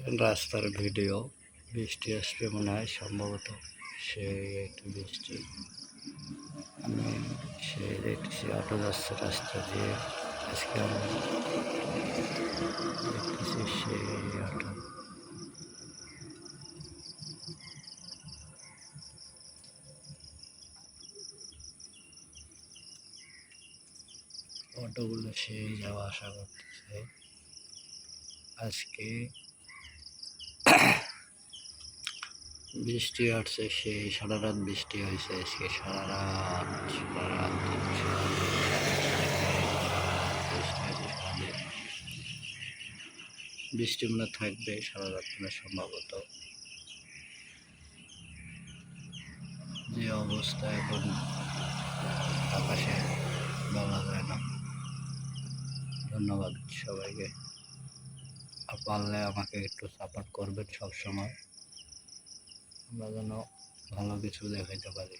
রাস্তার ভিডিও। বৃষ্টি আসবে মনে হয় সম্ভবত, সেই একটু বৃষ্টি। আমি সেই দেখতেছি অটো যাচ্ছে রাস্তা দিয়ে, আজকে আমি দেখতেছি সেই অটো। অটোগুলো সেই যাওয়া আসা করতেছে। আজকে বৃষ্টি আসছে, সেই সারা রাত বৃষ্টি হয়েছে আজকে, সারা রাত বৃষ্টি মনে থাকবে সারা রাত সম্ভবত। যে অবস্থা এখন আকাশে বলা যায় না। ধন্যবাদ সবাইকে, আর পারলে আমাকে একটু সাপোর্ট করবেন সব সময়, আমরা যেন ভালো কিছু দেখাইতে পারি।